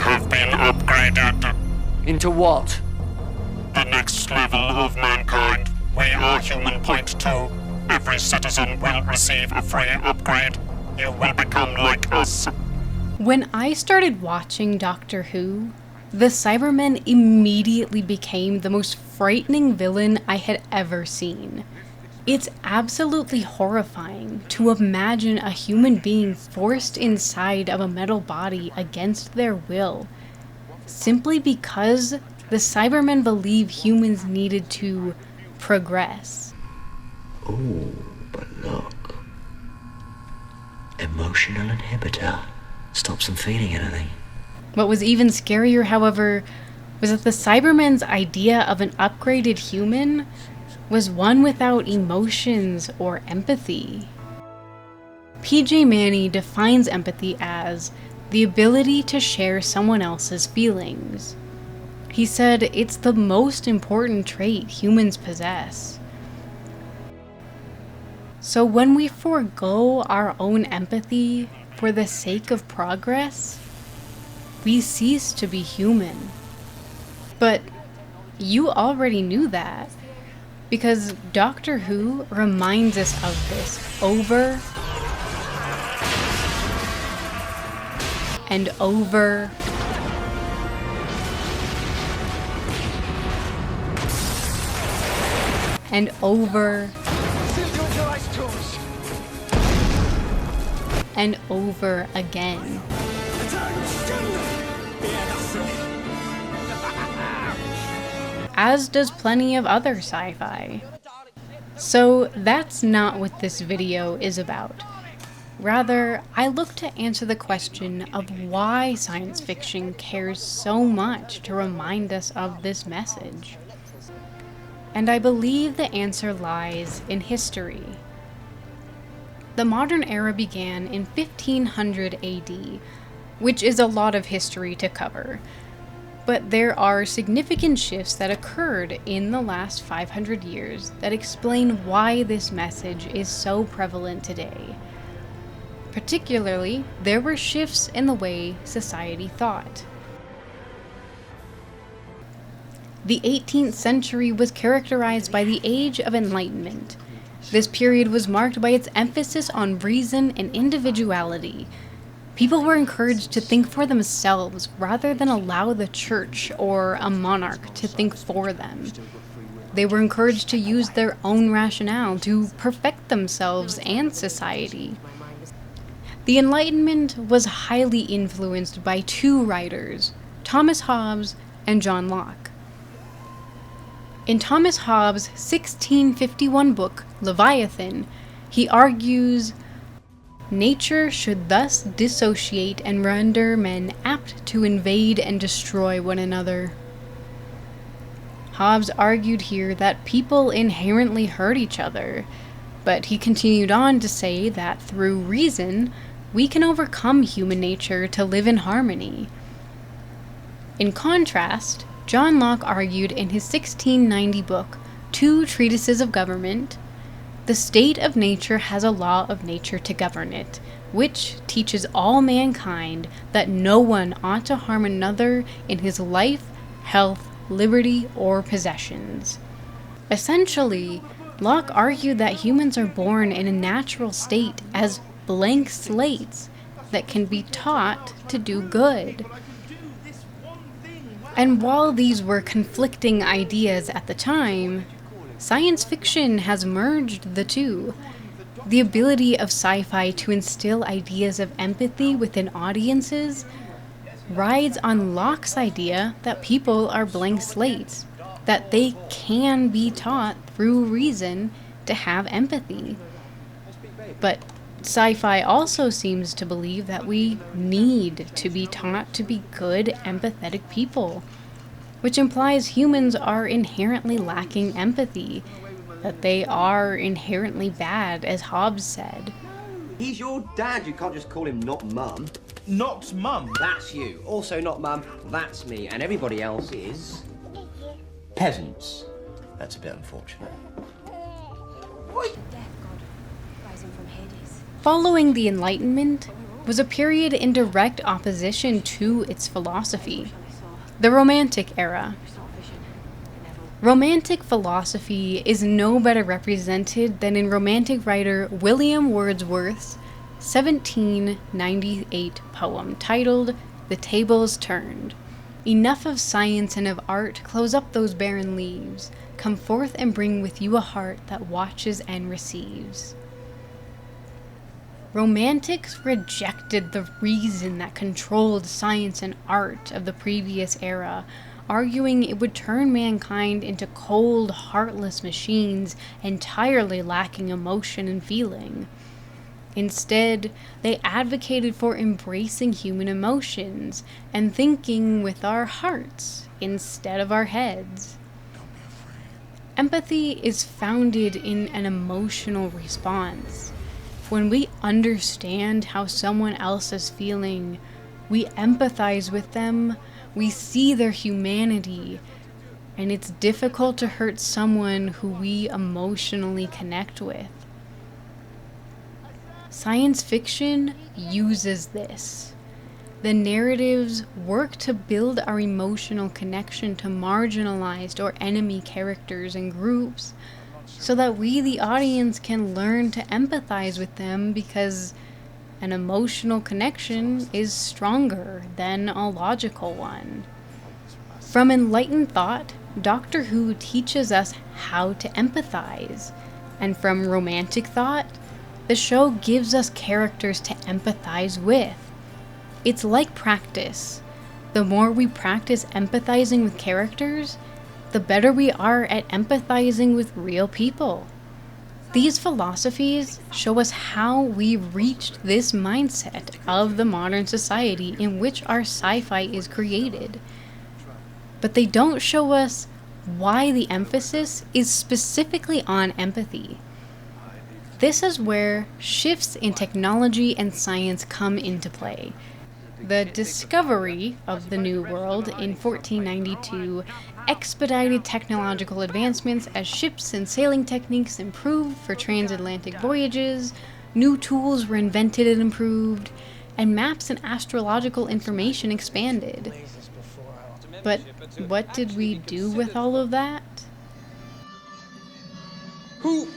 have been upgraded. Into what? The next level of mankind. We are human point 2. Every citizen will receive a free upgrade. You will become like us. When I started watching Doctor Who, the Cybermen immediately became the most frightening villain I had ever seen. It's absolutely horrifying to imagine a human being forced inside of a metal body against their will, simply because the Cybermen believe humans needed to progress. Oh, but look. Emotional inhibitor. Stops them feeling anything. What was even scarier, however, was that the Cybermen's idea of an upgraded human was one without emotions or empathy. P.J. Manny defines empathy as the ability to share someone else's feelings. He said it's the most important trait humans possess. So when we forego our own empathy for the sake of progress, we cease to be human. But you already knew that, because Doctor Who reminds us of this over and over and over and over again. As does plenty of other sci-fi. So that's not what this video is about. Rather, I look to answer the question of why science fiction cares so much to remind us of this message. And I believe the answer lies in history. The modern era began in 1500 AD, which is a lot of history to cover. But there are significant shifts that occurred in the last 500 years that explain why this message is so prevalent today. Particularly, there were shifts in the way society thought. The 18th century was characterized by the Age of Enlightenment. This period was marked by its emphasis on reason and individuality. People were encouraged to think for themselves rather than allow the church or a monarch to think for them. They were encouraged to use their own rationale to perfect themselves and society. The Enlightenment was highly influenced by two writers, Thomas Hobbes and John Locke. In Thomas Hobbes' 1651 book, Leviathan, he argues, "Nature should thus dissociate and render men apt to invade and destroy one another." Hobbes argued here that people inherently hurt each other, but he continued on to say that through reason, we can overcome human nature to live in harmony. In contrast, John Locke argued in his 1690 book, Two Treatises of Government, "The state of nature has a law of nature to govern it, which teaches all mankind that no one ought to harm another in his life, health, liberty, or possessions." Essentially, Locke argued that humans are born in a natural state as blank slates that can be taught to do good. And while these were conflicting ideas at the time, science fiction has merged the two. The ability of sci-fi to instill ideas of empathy within audiences rides on Locke's idea that people are blank slates, that they can be taught through reason to have empathy. But sci-fi also seems to believe that we need to be taught to be good, empathetic people, which implies humans are inherently lacking empathy, that they are inherently bad, as Hobbes said. He's your dad, you can't just call him not mum. Not mum? That's you. Also not mum, that's me, and everybody else is peasants. That's a bit unfortunate. Following the Enlightenment, was a period in direct opposition to its philosophy, the Romantic era. Romantic philosophy is no better represented than in Romantic writer William Wordsworth's 1798 poem titled "The Tables Turned." Enough of science and of art, close up those barren leaves. Come forth and bring with you a heart that watches and receives. Romantics rejected the reason that controlled science and art of the previous era, arguing it would turn mankind into cold, heartless machines entirely lacking emotion and feeling. Instead, they advocated for embracing human emotions and thinking with our hearts instead of our heads. Empathy is founded in an emotional response. When we understand how someone else is feeling, we empathize with them, we see their humanity, and it's difficult to hurt someone who we emotionally connect with. Science fiction uses this. The narratives work to build our emotional connection to marginalized or enemy characters and groups, so that we, the audience, can learn to empathize with them because an emotional connection is stronger than a logical one. From enlightened thought, Doctor Who teaches us how to empathize, and from romantic thought, the show gives us characters to empathize with. It's like practice. The more we practice empathizing with characters, the better we are at empathizing with real people. These philosophies show us how we reached this mindset of the modern society in which our sci-fi is created. But they don't show us why the emphasis is specifically on empathy. This is where shifts in technology and science come into play. The discovery of the New World in 1492 expedited technological advancements as ships and sailing techniques improved for transatlantic voyages, new tools were invented and improved, and maps and astrological information expanded. But what did we do with all of that? Who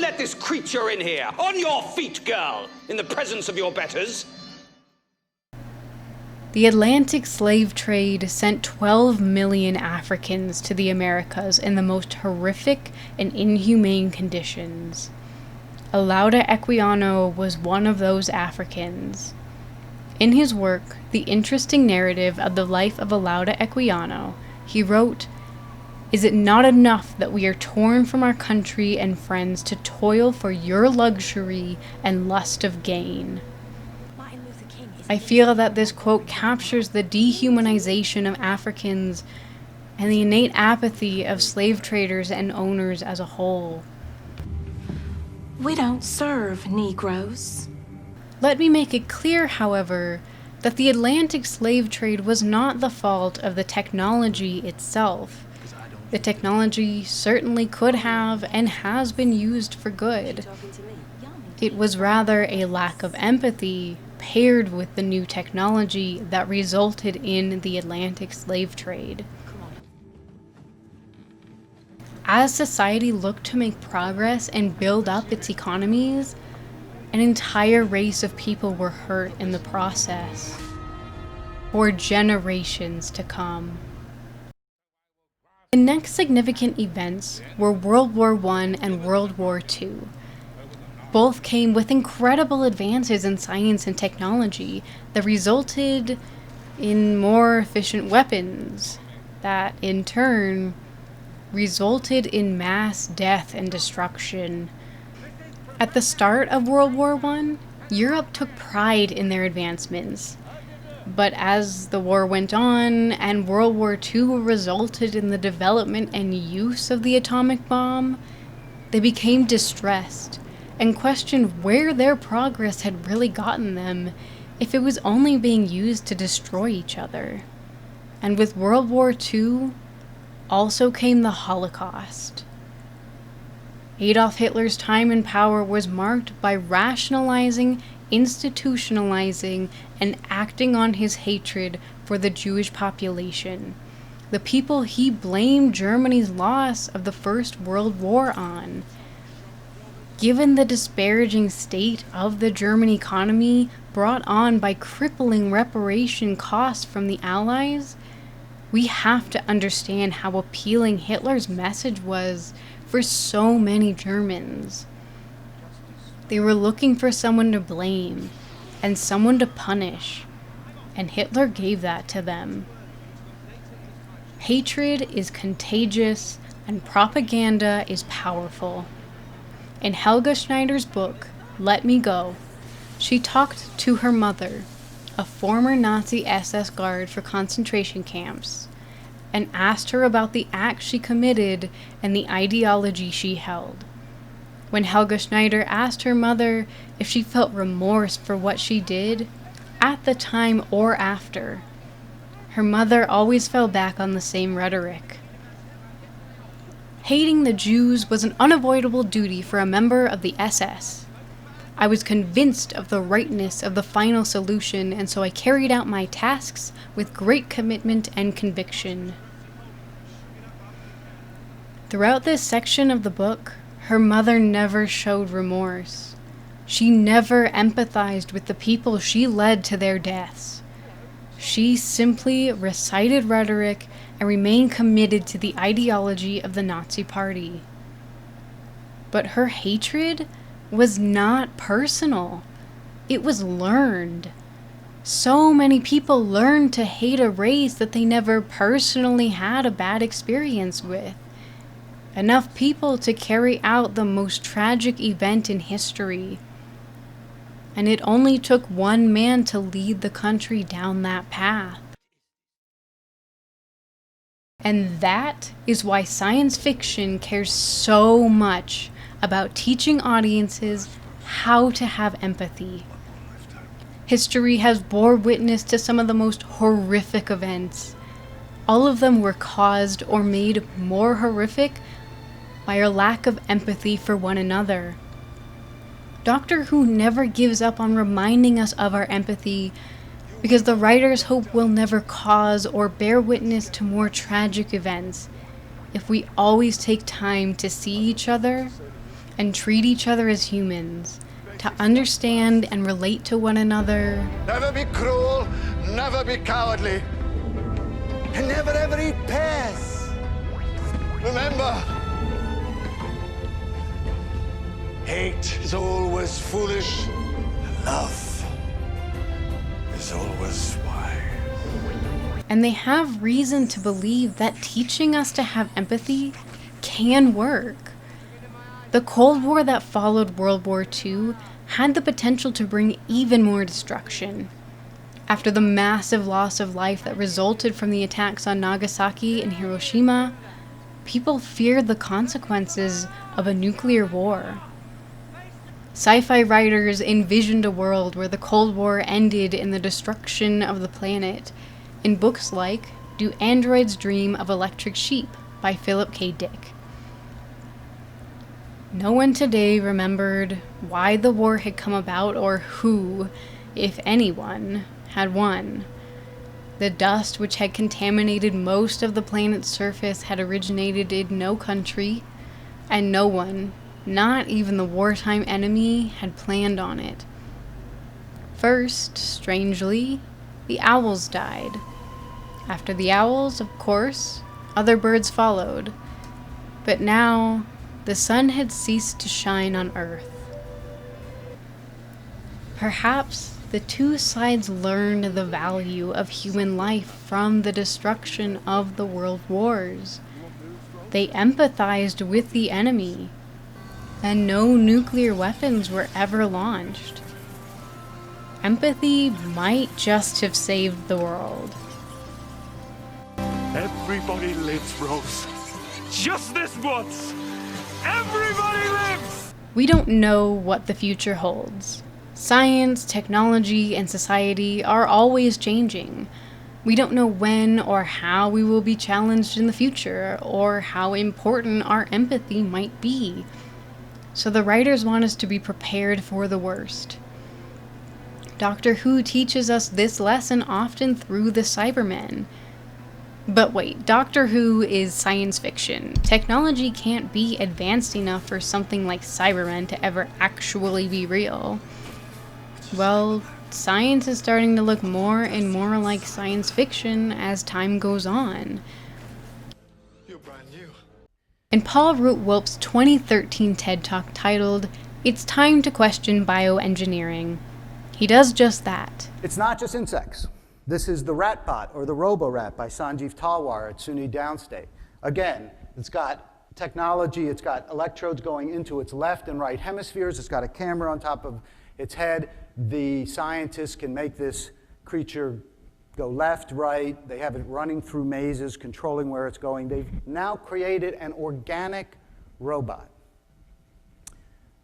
let this creature in here? On your feet, girl! In the presence of your betters! The Atlantic slave trade sent 12 million Africans to the Americas in the most horrific and inhumane conditions. Olaudah Equiano was one of those Africans. In his work, The Interesting Narrative of the Life of Olaudah Equiano, he wrote, "Is it not enough that we are torn from our country and friends to toil for your luxury and lust of gain?" I feel that this quote captures the dehumanization of Africans and the innate apathy of slave traders and owners as a whole. We don't serve Negroes. Let me make it clear, however, that the Atlantic slave trade was not the fault of the technology itself. The technology certainly could have and has been used for good. It was rather a lack of empathy paired with the new technology that resulted in the Atlantic slave trade. As society looked to make progress and build up its economies, an entire race of people were hurt in the process, for generations to come. The next significant events were World War I and World War II. Both came with incredible advances in science and technology that resulted in more efficient weapons, that in turn resulted in mass death and destruction. At the start of World War I, Europe took pride in their advancements. But as the war went on and World War II resulted in the development and use of the atomic bomb, they became distressed and questioned where their progress had really gotten them if it was only being used to destroy each other. And with World War II also came the Holocaust. Adolf Hitler's time in power was marked by rationalizing institutionalizing and acting on his hatred for the Jewish population, the people he blamed Germany's loss of the First World War on. Given the disparaging state of the German economy brought on by crippling reparation costs from the Allies, we have to understand how appealing Hitler's message was for so many Germans. They were looking for someone to blame and someone to punish, and Hitler gave that to them. Hatred is contagious and propaganda is powerful. In Helga Schneider's book, Let Me Go, she talked to her mother, a former Nazi SS guard for concentration camps, and asked her about the acts she committed and the ideology she held. When Helga Schneider asked her mother if she felt remorse for what she did, at the time or after, her mother always fell back on the same rhetoric. Hating the Jews was an unavoidable duty for a member of the SS. I was convinced of the rightness of the final solution, and so I carried out my tasks with great commitment and conviction. Throughout this section of the book, her mother never showed remorse. She never empathized with the people she led to their deaths. She simply recited rhetoric and remained committed to the ideology of the Nazi Party. But her hatred was not personal. It was learned. So many people learned to hate a race that they never personally had a bad experience with. Enough people to carry out the most tragic event in history. And it only took one man to lead the country down that path. And that is why science fiction cares so much about teaching audiences how to have empathy. History has bore witness to some of the most horrific events. All of them were caused or made more horrific by our lack of empathy for one another. Doctor Who never gives up on reminding us of our empathy because the writers hope we'll never cause or bear witness to more tragic events if we always take time to see each other and treat each other as humans, to understand and relate to one another. Never be cruel, never be cowardly, and never ever eat pears. Remember, hate is always foolish, and love is always wise. And they have reason to believe that teaching us to have empathy can work. The Cold War that followed World War II had the potential to bring even more destruction. After the massive loss of life that resulted from the attacks on Nagasaki and Hiroshima, people feared the consequences of a nuclear war. Sci-fi writers envisioned a world where the Cold War ended in the destruction of the planet, in books like Do Androids Dream of Electric Sheep by Philip K. Dick. No one today remembered why the war had come about or who, if anyone, had won. The dust which had contaminated most of the planet's surface had originated in no country, and no one, not even the wartime enemy, had planned on it. First, strangely, the owls died. After the owls, of course, other birds followed. But now, the sun had ceased to shine on Earth. Perhaps the two sides learned the value of human life from the destruction of the world wars. They empathized with the enemy, and no nuclear weapons were ever launched. Empathy might just have saved the world. Everybody lives, Rose. Just this once! Everybody lives! We don't know what the future holds. Science, technology, and society are always changing. We don't know when or how we will be challenged in the future, or how important our empathy might be. So the writers want us to be prepared for the worst. Doctor Who teaches us this lesson often through the Cybermen. But wait, Doctor Who is science fiction. Technology can't be advanced enough for something like Cybermen to ever actually be real. Well, science is starting to look more and more like science fiction as time goes on. You're brand new. In Paul Root-Wolp's 2013 TED Talk titled, "It's Time to Question Bioengineering," he does just that. It's not just insects. This is the Ratbot, or the Robo-Rat by Sanjeev Talwar at SUNY Downstate. Again, it's got technology, it's got electrodes going into its left and right hemispheres, it's got a camera on top of its head. The scientists can make this creature go left, right. They have it running through mazes, controlling where it's going. They've now created an organic robot.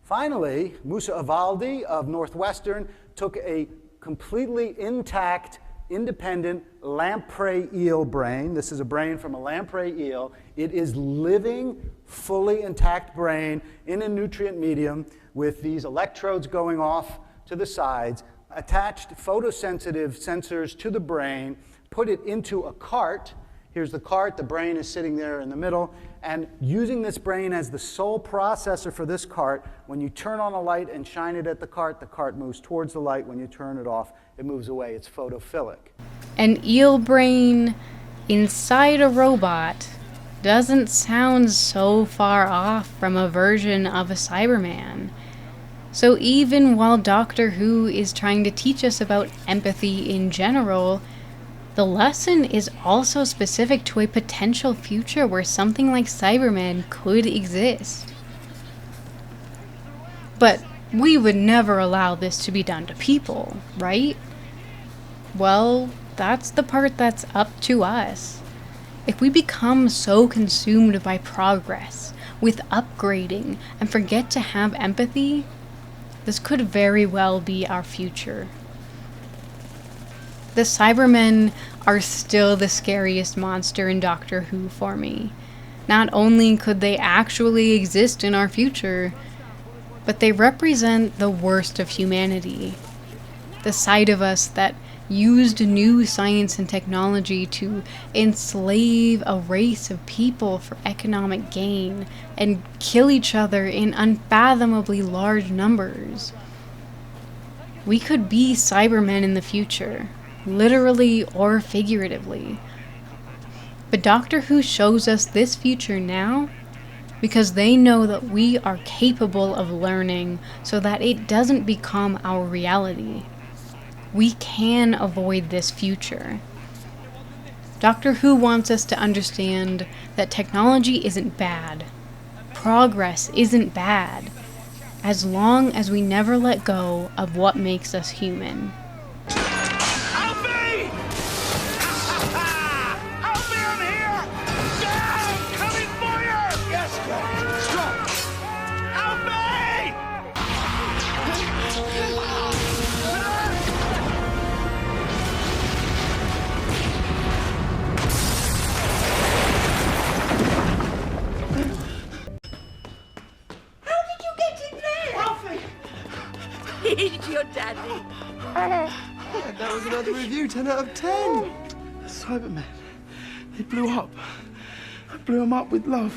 Finally, Musa Avaldi of Northwestern took a completely intact, independent lamprey eel brain. This is a brain from a lamprey eel. It is living, fully intact brain in a nutrient medium with these electrodes going off to the sides, attached photosensitive sensors to the brain, put it into a cart. Here's the cart, the brain is sitting there in the middle, and using this brain as the sole processor for this cart, when you turn on a light and shine it at the cart moves towards the light. When you turn it off, it moves away. It's photophilic. An eel brain inside a robot doesn't sound so far off from a version of a Cyberman. So even while Doctor Who is trying to teach us about empathy in general, the lesson is also specific to a potential future where something like Cybermen could exist. But we would never allow this to be done to people, right? Well, that's the part that's up to us. If we become so consumed by progress, with upgrading, and forget to have empathy, this could very well be our future. The Cybermen are still the scariest monster in Doctor Who for me. Not only could they actually exist in our future, but they represent the worst of humanity. The side of us that used new science and technology to enslave a race of people for economic gain and kill each other in unfathomably large numbers. We could be Cybermen in the future, literally or figuratively. But Doctor Who shows us this future now because they know that we are capable of learning so that it doesn't become our reality. We can avoid this future. Doctor Who wants us to understand that technology isn't bad. Progress isn't bad, as long as we never let go of what makes us human. Alfie! Alfie, I'm here! Yeah, I'm coming for you! Yes, Captain. Stop! Alfie! How did you get in there? Alfie! He's your daddy. That was another review, 10 out of 10. Cybermen, they blew up. I blew them up with love.